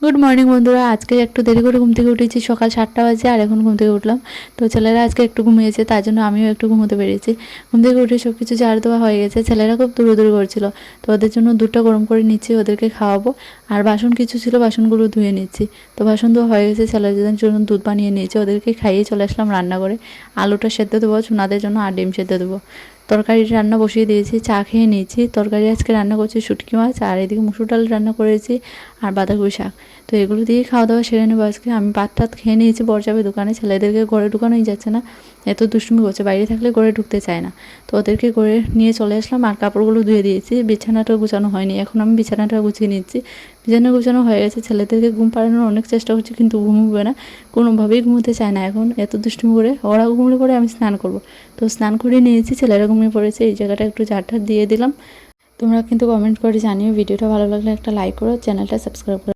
Good morning বন্ধুরা। আজকে একটু দেরি করে ঘুম থেকে উঠেছি, সকাল 7টা বাজে আর এখন ঘুম থেকে উঠলাম। তো ছেলেরা আজকে একটু ঘুমিয়েছে, তার জন্য আমিও একটু ঘুমোতে পেরেছি। ঘুম থেকে উঠে সব কিছু ঝাড় দেওয়া হয়ে গেছে। ছেলেরা খুব দৌড়াদৌড়ি করছিল, তো ওদের জন্য দুধটা গরম করে নিচ্ছি, ওদেরকে খাওয়াবো। আর বাসন কিছু ছিল, বাসনগুলো ধুয়ে নিচ্ছি। তো বাসন ধোয়া হয়ে গেছে, ছেলেদের জন্য দুধ বানিয়ে নিয়েছি, ওদেরকে খাইয়ে চলে আসলাম রান্না করে। আলুটা সেদ্ধ দেবো চুনাদের জন্য, আর ডিম সেদ্ধ দেবো। তরকারি রান্না বসিয়ে দিয়েছি, চা খেয়ে নিয়েছি। তরকারি আজকে রান্না করছি শুটকি মাছ, আর এদিকে মুসুর ডাল রান্না করেছি, আর বাঁধাকপি শাক। তো এগুলো দিয়ে খাওয়া দাওয়া সেরে নেবো আজকে। আমি ভাত টাত খেয়ে নিয়েছি, বর যাবে দোকানে, ছেলেদেরকে ঘরে ঢুকানোই যাচ্ছে না, এত দুষ্টুমি করছে, বাইরে থাকলে ঘরে ঢুকতে চায় না। তো ওদেরকে ঘরে নিয়ে চলে আসলাম, আর কাপড়গুলো ধুয়ে দিয়েছি। বিছানাটা গুছানো হয়নি, এখন আমি বিছানাটা গুছিয়ে নিচ্ছি। বিছানা গুছানো হয়ে গেছে, ছেলেদেরকে ঘুম পাড়ানোর অনেক চেষ্টা করছি, কিন্তু ঘুমোবে না, কোনোভাবেই ঘুমোতে চায় না। এখন এত দুষ্টুমি করে, ওরা ঘুমলে পরে আমি স্নান করব। তো স্নান করে নিয়েছি, ছেলেরা ঘুমিয়ে পড়েছে। এই জায়গাটা একটু ঝাড় দিয়ে দিলাম। তোমরা কিন্তু কমেন্ট করে জানিও, ভিডিওটা ভালো লাগলে একটা লাইক করো, চ্যানেলটা সাবস্ক্রাইব করো।